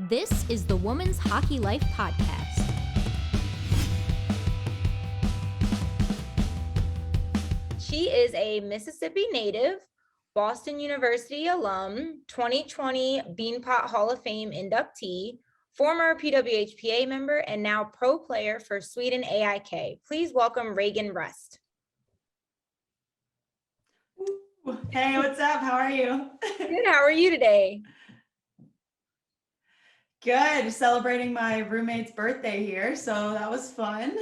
This is the Women's Hockey Life Podcast. She is a Mississippi native, Boston University alum, 2020 Beanpot Hall of Fame inductee, former PWHPA member, and now pro player for Sweden AIK. Please welcome Reagan Rust. Hey, what's up? How are you? Good. How are you today? Good. Celebrating my roommate's birthday here, so that was fun.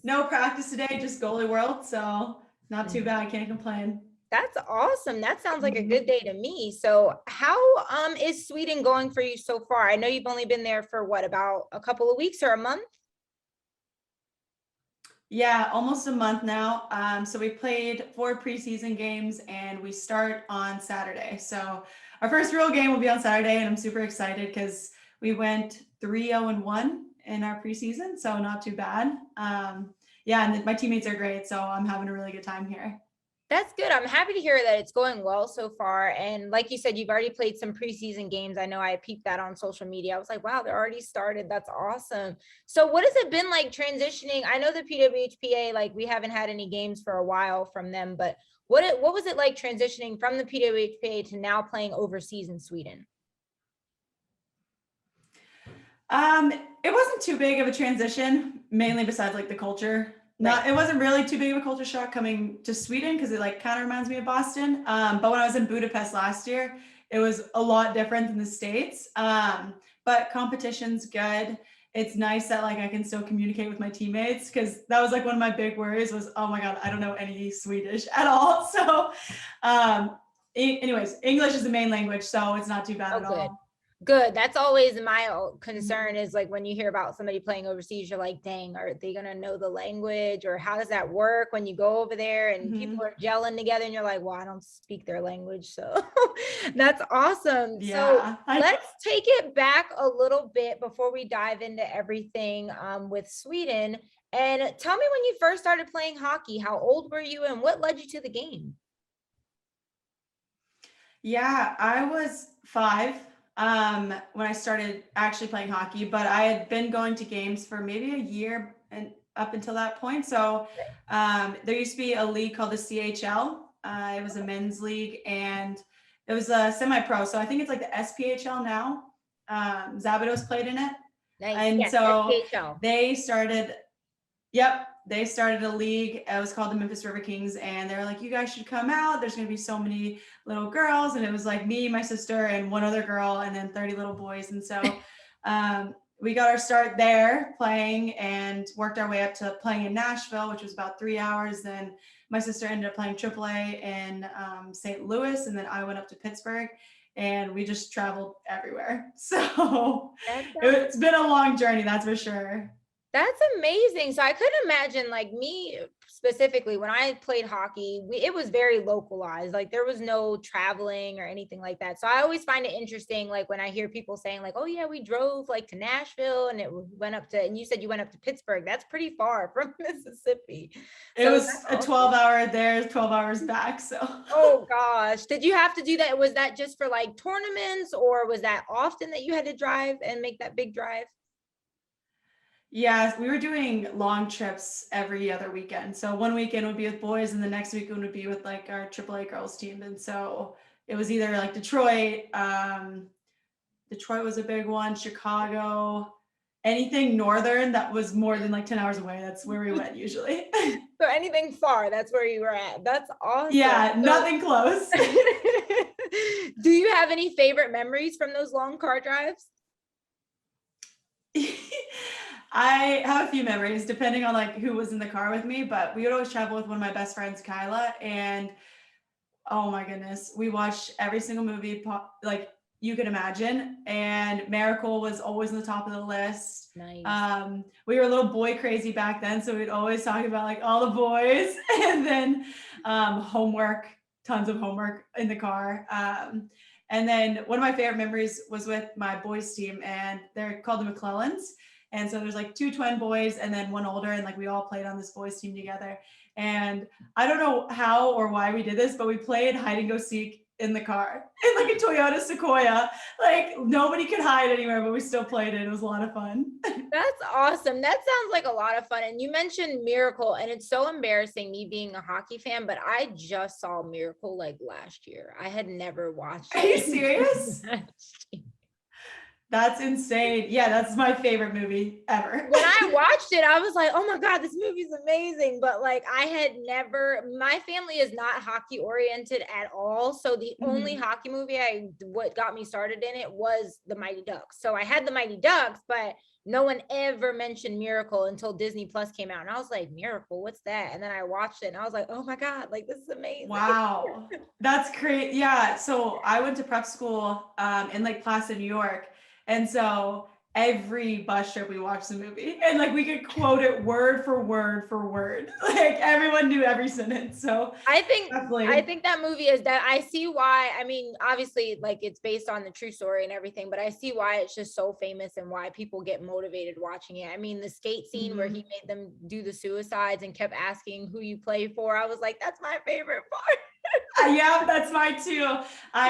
No practice today, just goalie world, so not too bad. Can't complain. That's awesome. That sounds like a good day to me. So how is Sweden going for you so far? I know you've only been there for what, about a couple of weeks or a month? Yeah, almost a month now. So we played 4 preseason games and we start on Saturday. So our first real game will be on Saturday, and I'm super excited because we went 3-0-1 in our preseason, so not too bad. Yeah, and my teammates are great, so I'm having a really good time here. That's good. I'm happy to hear that it's going well so far. And like you said, you've already played some preseason games. I know I peeped that on social media. I was like, wow, they're already started. That's awesome. So what has it been like transitioning? I know the PWHPA, like we haven't had any games for a while from them, but what was it like transitioning from the PWHPA to now playing overseas in Sweden? It wasn't too big of a transition, mainly besides like the culture. It wasn't really too big of a culture shock coming to Sweden because it like kind of reminds me of Boston. But when I was in Budapest last year, it was a lot different than the States. But competition's good. It's nice that like I can still communicate with my teammates, because that was like one of my big worries was, oh my God, I don't know any Swedish at all. So anyways, English is the main language, so it's not too bad at all. Good. That's always my concern, is like when you hear about somebody playing overseas, you're like, dang, are they going to know the language, or how does that work when you go over there and people are gelling together and you're like, well, I don't speak their language. So that's awesome. Yeah. So let's take it back a little bit before we dive into everything with Sweden. And tell me, when you first started playing hockey, how old were you and what led you to the game? Yeah, I was 5. When I started actually playing hockey, but I had been going to games for maybe a year and up until that point. So there used to be a league called the CHL. It was a men's league, and it was a semi-pro. So I think it's like the SPHL now. Zabidos played in it. Nice. And yes, so SPHL. they started a league. It was called the Memphis River Kings, and they were like, you guys should come out. There's going to be so many little girls. And it was like me, my sister, and one other girl, and then 30 little boys. And so we got our start there playing and worked our way up to playing in Nashville, which was about 3 hours. Then my sister ended up playing AAA in St. Louis, and then I went up to Pittsburgh, and we just traveled everywhere. So it's been a long journey, that's for sure. That's amazing. So I couldn't imagine, like, me specifically, when I played hockey, it was very localized. Like there was no traveling or anything like that. So I always find it interesting, like when I hear people saying like, oh yeah, we drove like to Nashville and it went up to, and you said you went up to Pittsburgh. That's pretty far from Mississippi. It was a 12-hour there, 12 hours back. So oh gosh, did you have to do that? Was that just for like tournaments, or was that often that you had to drive and make that big drive? Yeah, we were doing long trips every other weekend. So one weekend would be with boys, and the next weekend would be with like our AAA girls team. And so it was either like Detroit. Detroit was a big one. Chicago, anything northern that was more than like 10 hours away. That's where we went usually. So anything far, that's where you were at. That's awesome. Yeah, nothing close. Do you have any favorite memories from those long car drives? I have a few memories depending on like who was in the car with me, but we would always travel with one of my best friends, Kyla, and oh my goodness, we watched every single movie like you could imagine, and Miracle was always on the top of the list. Nice. We were a little boy crazy back then, so we'd always talk about like all the boys, and then homework, tons of homework in the car. And then one of my favorite memories was with my boys team, and they're called the McClellans. And so there's like 2 twin boys and then one older, and like we all played on this boys team together. And I don't know how or why we did this, but we played hide and go seek in the car in like a Toyota Sequoia. Like nobody could hide anywhere, but we still played it. It was a lot of fun. That's awesome. That sounds like a lot of fun. And you mentioned Miracle, and it's so embarrassing me being a hockey fan, but I just saw Miracle like last year. I had never watched Are you it. serious? That's insane. Yeah, that's my favorite movie ever. When I watched it, I was like, oh my God, this movie's amazing. But like, I had never, my family is not hockey oriented at all. So the only hockey movie what got me started in it was the Mighty Ducks. So I had the Mighty Ducks, but no one ever mentioned Miracle until Disney Plus came out. And I was like, Miracle, what's that? And then I watched it and I was like, oh my God, like this is amazing. Wow. That's great. Yeah. So I went to prep school in Lake Placid, New York. And so every bus trip we watched the movie, and like we could quote it word for word for word. Like everyone knew every sentence. So I think definitely. that movie is that I see why. I mean, obviously, like it's based on the true story and everything, but I see why it's just so famous and why people get motivated watching it. I mean, the skate scene where he made them do the suicides and kept asking who you play for. I was like, that's my favorite part. Yeah, that's mine too. I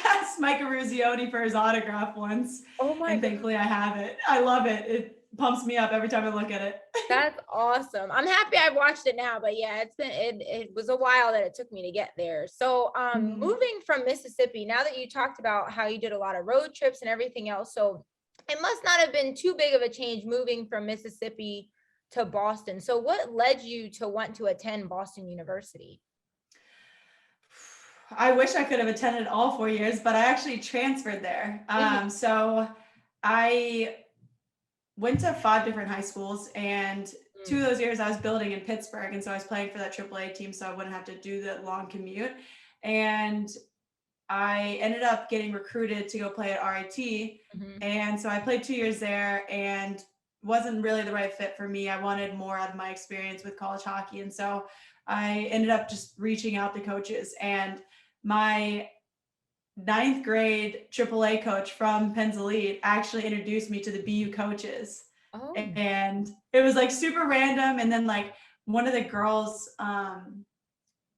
asked Mike Eruzione for his autograph once, Oh my and God. thankfully I have it. I love it. It pumps me up every time I look at it. That's awesome. I'm happy I watched it now, but yeah, it was a while that it took me to get there. So moving from Mississippi, now that you talked about how you did a lot of road trips and everything else, so it must not have been too big of a change moving from Mississippi to Boston. So what led you to want to attend Boston University? I wish I could have attended all 4 years, but I actually transferred there. So I went to 5 different high schools, and 2 of those years I was building in Pittsburgh. And so I was playing for that AAA team, so I wouldn't have to do the long commute. And I ended up getting recruited to go play at RIT. And so I played 2 years there and wasn't really the right fit for me. I wanted more out of my experience with college hockey. And so I ended up just reaching out to coaches, and my 9th grade AAA coach from Penn's Elite actually introduced me to the BU coaches. Oh. And it was like super random. And then like one of the girls,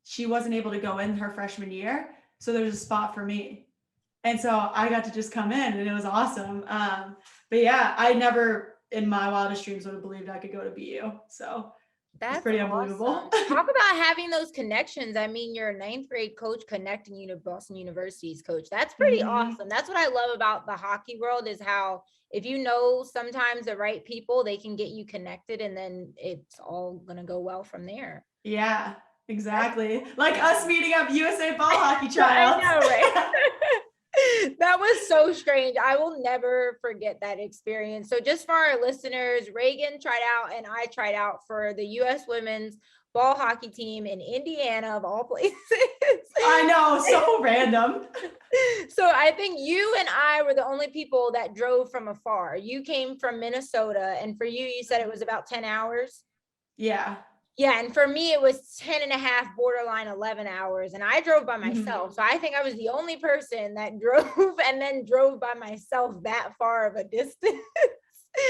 she wasn't able to go in her freshman year. So there was a spot for me. And so I got to just come in, and it was awesome. But yeah, I never in my wildest dreams would have believed I could go to BU. So That's pretty awesome. unbelievable. Talk about having those connections. I mean, you're a 9th grade coach connecting you to Boston University's coach. That's pretty awesome. That's what I love about the hockey world, is how if you know sometimes the right people, they can get you connected, and then it's all gonna go well from there. Yeah, exactly. Like us meeting up USA ball hockey tryouts. I know, right? That was so strange. I will never forget that experience. So just for our listeners, Reagan tried out and I tried out for the U.S. women's ball hockey team in Indiana, of all places. I know, so random. So I think you and I were the only people that drove from afar. You came from Minnesota, and for you, you said it was about 10 hours. Yeah. Yeah, and for me, it was 10 and a half, borderline 11 hours. And I drove by myself. So I think I was the only person that drove and then drove by myself that far of a distance.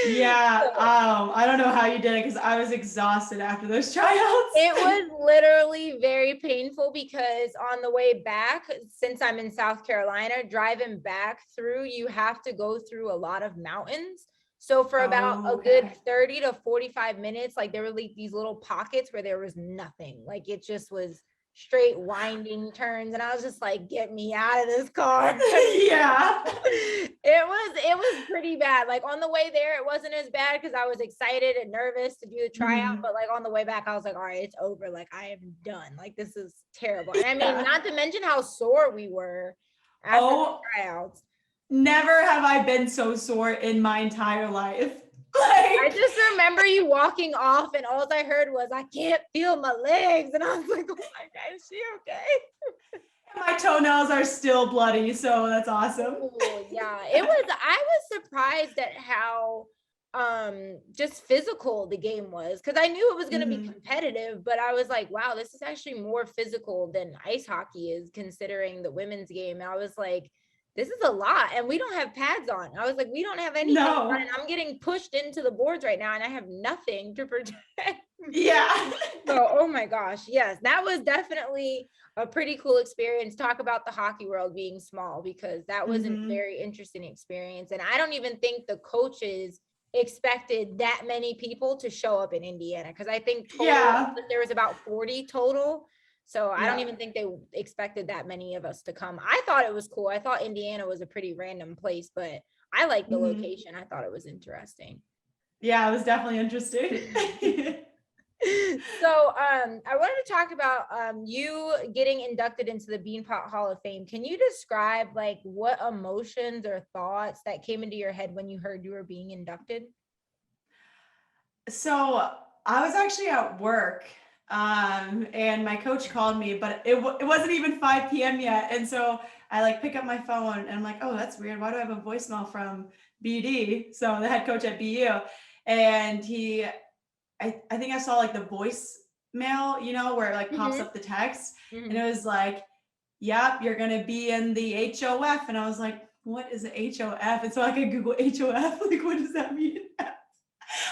Yeah. I don't know how you did it, because I was exhausted after those tryouts. It was literally very painful, because on the way back, since I'm in South Carolina, driving back through, you have to go through a lot of mountains. So for about a good 30 to 45 minutes, like there were like these little pockets where there was nothing. Like it just was straight winding turns. And I was just like, get me out of this car. Yeah. It was pretty bad. Like on the way there, it wasn't as bad because I was excited and nervous to do the tryout. But like on the way back, I was like, all right, it's over. Like I am done. Like this is terrible. And I mean, not to mention how sore we were after the tryouts. Never have I been so sore in my entire life. I just remember you walking off, and all I heard was, I can't feel my legs. And I was like, oh my God, is she okay? My toenails are still bloody, so that's awesome. Ooh, yeah, I was surprised at how just physical the game was, because I knew it was going to be competitive, but I was like, wow, this is actually more physical than ice hockey is, considering the women's game. And I was like, this is a lot, and we don't have pads on. I was like, we don't have anything on, and I'm getting pushed into the boards right now, and I have nothing to protect Yeah. So, oh my gosh, yes, that was definitely a pretty cool experience. Talk about the hockey world being small, because that was a Hmm. very interesting experience. And I don't even think the coaches expected that many people to show up in Indiana, because I think total Yeah. there was about 40 total. So I don't Yeah. even think they expected that many of us to come. I thought it was cool. I thought Indiana was a pretty random place, but I like the Hmm. location. I thought it was interesting. Yeah, it was definitely interesting. So I wanted to talk about you getting inducted into the Beanpot Hall of Fame. Can you describe like what emotions or thoughts that came into your head when you heard you were being inducted? So I was actually at work, and my coach called me, but it wasn't even 5 p.m. yet. And so I like pick up my phone and I'm like, oh, that's weird. Why do I have a voicemail from BD? So the head coach at BU. And I think I saw like the voicemail, where it like pops Mm-hmm. up the text, and Mm-hmm. it was like, yep, you're going to be in the HOF. And I was like, what is the HOF? And so I could Google HOF. Like, what does that mean?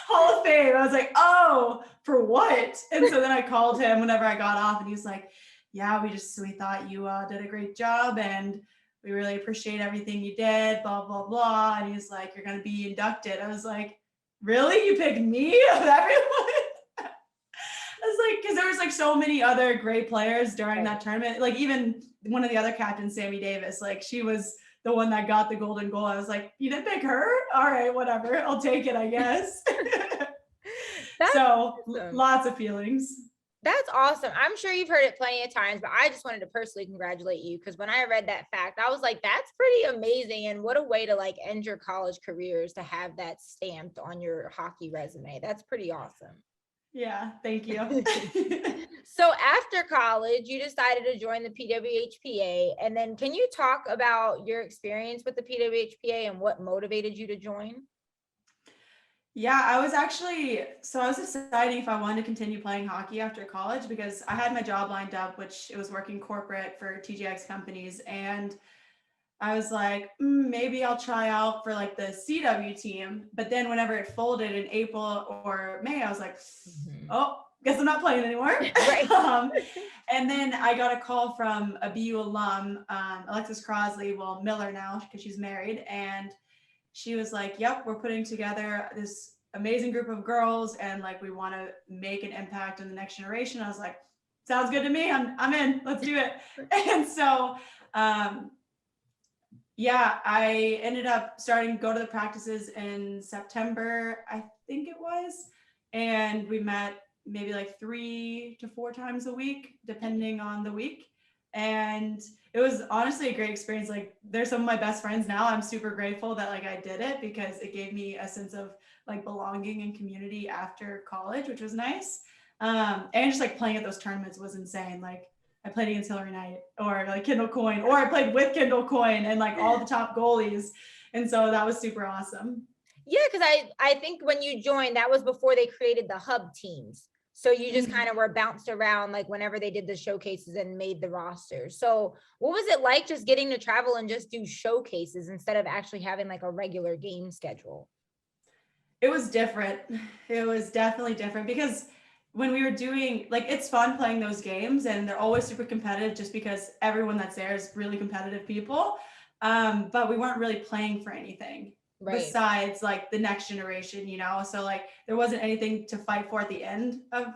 Hall of Fame. I was like, oh, for what? And so then I called him whenever I got off, and he was like, yeah, we thought you did a great job, and we really appreciate everything you did, blah, blah, blah. And he's like, you're going to be inducted. I was like, really? You picked me of everyone? I was like, because there was like so many other great players during Right. that tournament. Like even one of the other captains, Sammy Davis, like she was the one that got the golden goal. I was like, you didn't pick her? All right, whatever. I'll take it, I guess. That's So awesome. lots of feelings. That's awesome. I'm sure you've heard it plenty of times, but I just wanted to personally congratulate you, because when I read that fact, I was like, that's pretty amazing. And what a way to like end your college careers, to have that stamped on your hockey resume. That's pretty awesome. Yeah, thank you. So after college, you decided to join the PWHPA. And then can you talk about your experience with the PWHPA and what motivated you to join? Yeah, I was deciding if I wanted to continue playing hockey after college because I had my job lined up, which it was working corporate for TJX companies. And I was like, maybe I'll try out for like the CW team. But then whenever it folded in April or May, I was like, Mhm. oh, guess I'm not playing anymore. Right. um, and then I got a call from a BU alum, Alexis Crosley, well, Miller now because she's married. And she was like, yep, we're putting together this amazing group of girls and like we want to make an impact in the next generation. I was like, sounds good to me. I'm in. Let's do it. And so um, yeah, I ended up starting to go to the practices in September, I think it was. And we met maybe like 3 to 4 times a week, depending on the week. And it was honestly a great experience. Like, they're some of my best friends now. I'm super grateful that like I did it because it gave me a sense of like belonging and community after college, which was nice. And just like playing at those tournaments was insane. Like, I played against Hillary Knight or like Kendall Coyne, or I played with Kendall Coyne and like all the top goalies. And so that was super awesome. Yeah, because I think when you joined, that was before they created the hub teams. So you just kind of were bounced around like whenever they did the showcases and made the roster. So what was it like just getting to travel and just do showcases instead of actually having like a regular game schedule? It was different. It was definitely different because when we were doing like it's fun playing those games and they're always super competitive just because everyone that's there is really competitive people. But we weren't really playing for anything Right. besides like the next generation. So like there wasn't anything to fight for at the end of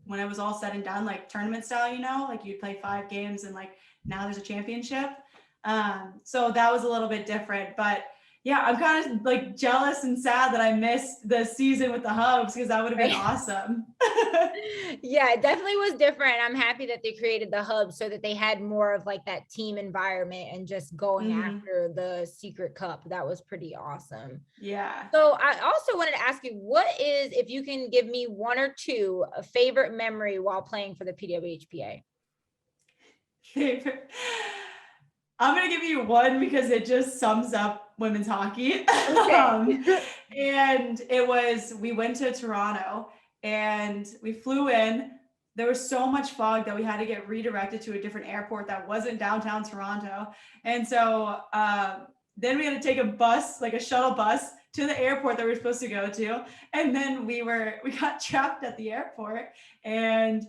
when it was all said and done, like tournament style, like you'd play 5 games and like now there's a championship. So that was a little bit different, but yeah, I'm kind of like jealous and sad that I missed the season with the Hubs because that would have been Right. awesome. Yeah, it definitely was different. I'm happy that they created the hub so that they had more of like that team environment and just going Hmm. after the secret cup. That was pretty awesome. Yeah. So I also wanted to ask you, what is, if you can give me one or two, a favorite memory while playing for the PWHPA? Favorite. I'm gonna give you one because it just sums up women's hockey. Okay. And we went to Toronto and we flew in. There was so much fog that we had to get redirected to a different airport that wasn't downtown Toronto. And so Then we had to take a bus, like a shuttle bus, to the airport that we were supposed to go to. And then we got trapped at the airport, and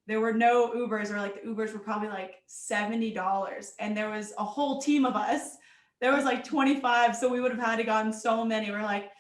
there were no Ubers, or like the Ubers were probably like $70. And there was a whole team of us. There was like 25. So we would have had to gotten so many. We're like,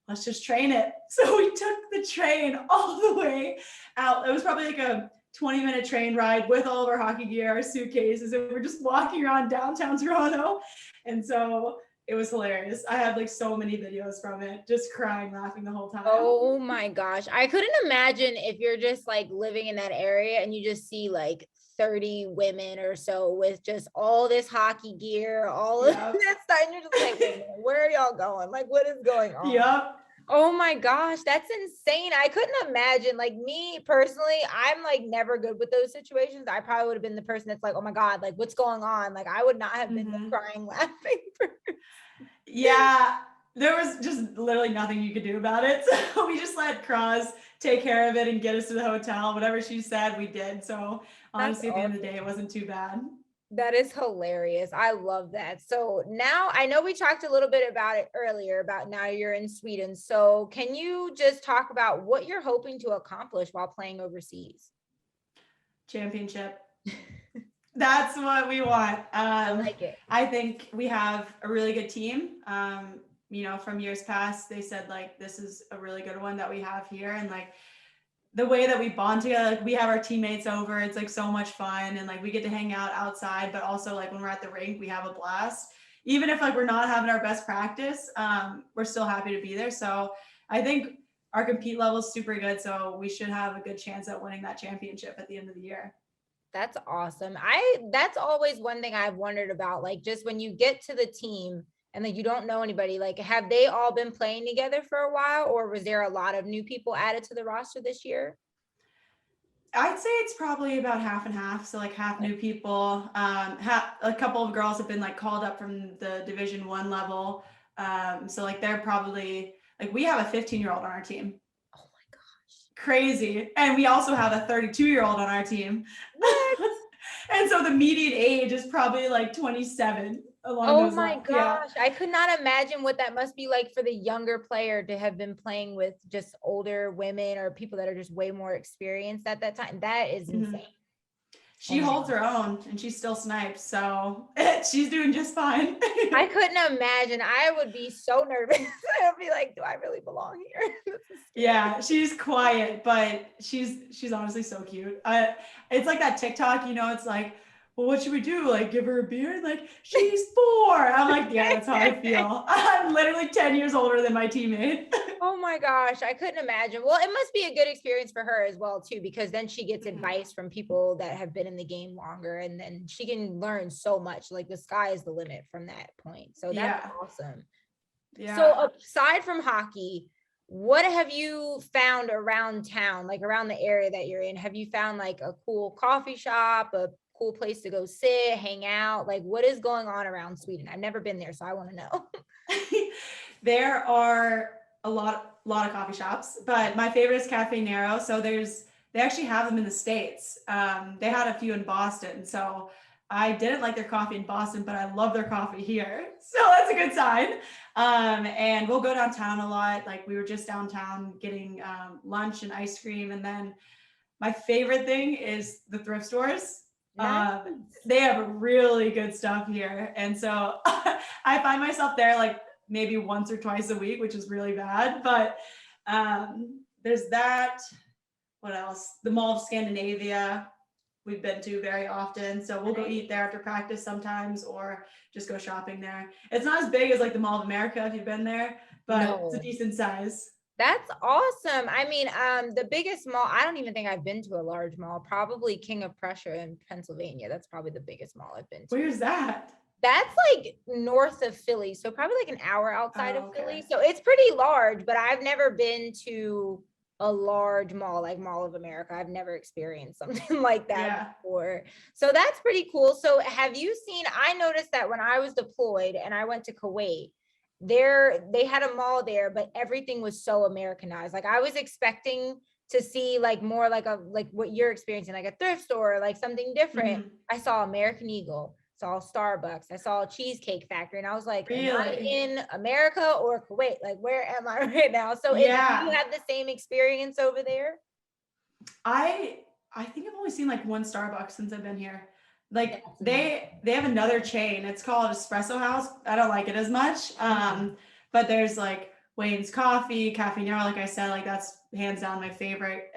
let's just train it. So we took the train all the way out. It was probably like a 20-minute train ride with all of our hockey gear, our suitcases, and we're just walking around downtown Toronto. And so it was hilarious. I have like so many videos from it, just crying, laughing the whole time. Oh my gosh. I couldn't imagine if you're just like living in that area and you just see like 30 women or so with just all this hockey gear, all of this stuff. And you're just like, wait a minute, where are y'all going? Like, what is going on? Yep. Oh my gosh, that's insane. I couldn't imagine, like, me personally, I'm like never good with those situations. I probably would have been the person that's like, oh my God, like what's going on? Like I would not have been the crying, laughing person. Yeah, there was just literally nothing you could do about it. So we just let Cross take care of it and get us to the hotel. Whatever she said, we did. So honestly, at the end of the day, it wasn't too bad. That is hilarious. I love that. So now I know we talked a little bit about it earlier, about now you're in Sweden. So can you just talk about what you're hoping to accomplish while playing overseas? Championship. That's what we want. I like it. I think we have a really good team. You know, from years past, they said like, this is a really good one that we have here. And like, the way that we bond together, like we have our teammates over, it's like so much fun, and like we get to hang out outside, but also like when we're at the rink, we have a blast. Even if like we're not having our best practice, we're still happy to be there. So I think our compete level is super good, so we should have a good chance at winning that championship at the end of the year. That's awesome. That's always one thing I've wondered about, like just when you get to the team and like you don't know anybody, like have they all been playing together for a while, or was there a lot of new people added to the roster this year? I'd say it's probably about half and half. So like half new people. A couple of girls have been like called up from the Division 1 level. So like they're probably like, we have a 15-year-old on our team. Oh my gosh. Crazy. And we also have a 32-year-old on our team. And so the median age is probably like 27. Oh my gosh. Yeah. I could not imagine what that must be like for the younger player to have been playing with just older women or people that are just way more experienced at that time. That is insane. She holds her own and she still snipes. So she's doing just fine. I couldn't imagine. I would be so nervous. I'd be like, do I really belong here? Yeah, she's quiet, but she's honestly so cute. It's like that TikTok, you know, it's like, well, what should we do? Like give her a beer? Like, she's 4. I'm like, yeah, that's how I feel. I'm literally 10 years older than my teammate. Oh my gosh, I couldn't imagine. Well, it must be a good experience for her as well too, because then she gets advice from people that have been in the game longer, and then she can learn so much. Like the sky is the limit from that point. So that's awesome. Yeah. So aside from hockey, what have you found around town, like around the area that you're in? Have you found like a cool coffee shop, a cool place to go sit, hang out? Like what is going on around Sweden? I've never been there, so I want to know. There are a lot of coffee shops, but my favorite is Cafe Nero. So they actually have them in the States. They had a few in Boston. So I didn't like their coffee in Boston, but I love their coffee here. So that's a good sign. And we'll go downtown a lot. Like we were just downtown getting lunch and ice cream. And then my favorite thing is the thrift stores. Nice. They have really good stuff here. And so I find myself there like maybe once or twice a week, which is really bad. But there's that. What else? The Mall of Scandinavia we've been to very often. So we'll go eat there after practice sometimes, or just go shopping there. It's not as big as like the Mall of America if you've been there, but it's a decent size. That's awesome. I mean, the biggest mall, I don't even think I've been to a large mall, probably King of Prussia in Pennsylvania. That's probably the biggest mall I've been to. Where's that? That's like north of Philly. So probably like an hour outside of Philly. So it's pretty large, but I've never been to a large mall like Mall of America. I've never experienced something like that before. So that's pretty cool. So have you seen, I noticed that when I was deployed and I went to Kuwait, they had a mall there, but everything was so Americanized. Like I was expecting to see like more like what you're experiencing, like a thrift store, like something different. I saw American Eagle, saw Starbucks, I saw a Cheesecake Factory, and I was like, am I Really? in America or Kuwait? Like, where am I right now? So do you Yeah. have the same experience over there? I I think I've only seen like one Starbucks since I've been here. Like That's they have another chain. It's called Espresso House. I don't like it as much. amazing. But there's like Wayne's Coffee, Cafe Nero, like I said, like that's hands down my favorite.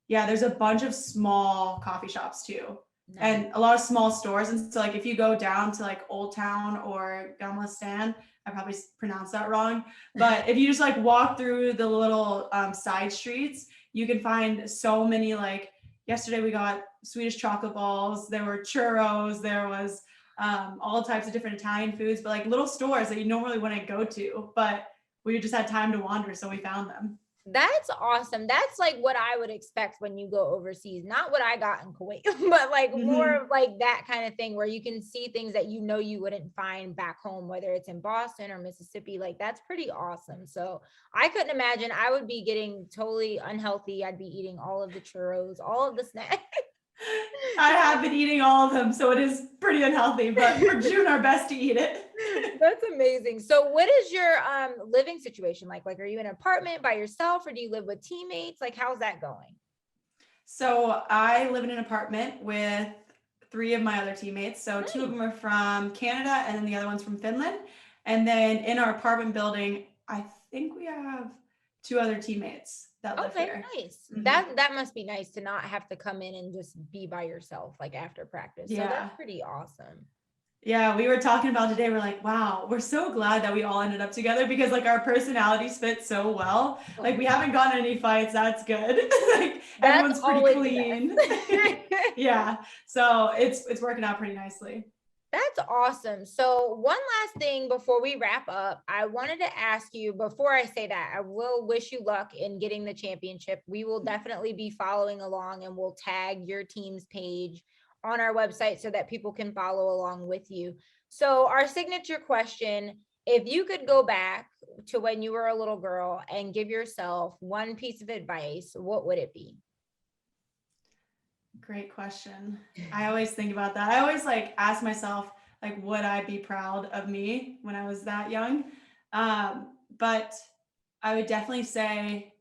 Yeah, there's a bunch of small coffee shops too. Nice. And a lot of small stores. And so like if you go down to like Old Town or Gamla, I probably pronounced that wrong. But if you just like walk through the little side streets, you can find so many like yesterday we got Swedish chocolate balls, there were churros, there was all types of different Italian foods, but like little stores that you normally wouldn't go to, but we just had time to wander, so we found them. That's awesome. That's like what I would expect when you go overseas. Not what I got in Kuwait, but like more Mhm. of like that kind of thing where you can see things that you know you wouldn't find back home, whether it's in Boston or Mississippi. Like that's pretty awesome. So I couldn't imagine I would be getting totally unhealthy. I'd be eating all of the churros, all of the snacks. I have been eating all of them, so it is pretty unhealthy, but we're doing our best to eat it. That's amazing. So what is your living situation like? Like, are you in an apartment by yourself or do you live with teammates? Like, how's that going? So I live in an apartment with three of my other teammates. So two of Nice. them are from Canada and then the other one's from Finland. And then in our apartment building, I think we have two other teammates that live Okay, here. nice. Mhm. That must be nice to not have to come in and just be by yourself like after practice. So Yeah. that's pretty awesome. Yeah, we were talking about today. We're like, wow, we're so glad that we all ended up together because like our personalities fit so well. Like we haven't gotten any fights. That's good. Like That's everyone's pretty always the clean. best. Yeah. So it's working out pretty nicely. That's awesome. So, one last thing before we wrap up, I wanted to ask you before I say that, I will wish you luck in getting the championship. We will definitely be following along and we'll tag your team's page on our website so that people can follow along with you. So, our signature question, if you could go back to when you were a little girl and give yourself one piece of advice, what would it be? Great question. I always think about that. I always like ask myself, like, would I be proud of me when I was that young? But I would definitely say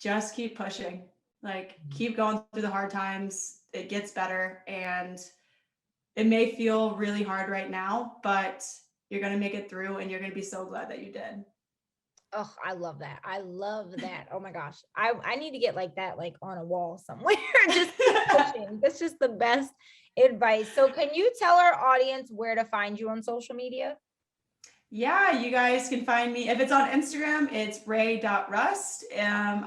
just keep pushing. Like, keep going through the hard times. It gets better. And it may feel really hard right now, but you're going to make it through and you're going to be so glad that you did. Oh, I love that. I love that. Oh my gosh. I need to get like that, like on a wall somewhere. Just keep pushing. That's just the best advice. So can you tell our audience where to find you on social media? Yeah, you guys can find me. If it's on Instagram, it's ray.rust.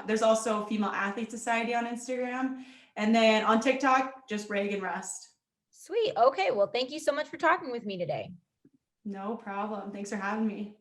There's also Female Athlete Society on Instagram. And then on TikTok, just Reagan Rust. Sweet. Okay. Well, thank you so much for talking with me today. No problem. Thanks for having me.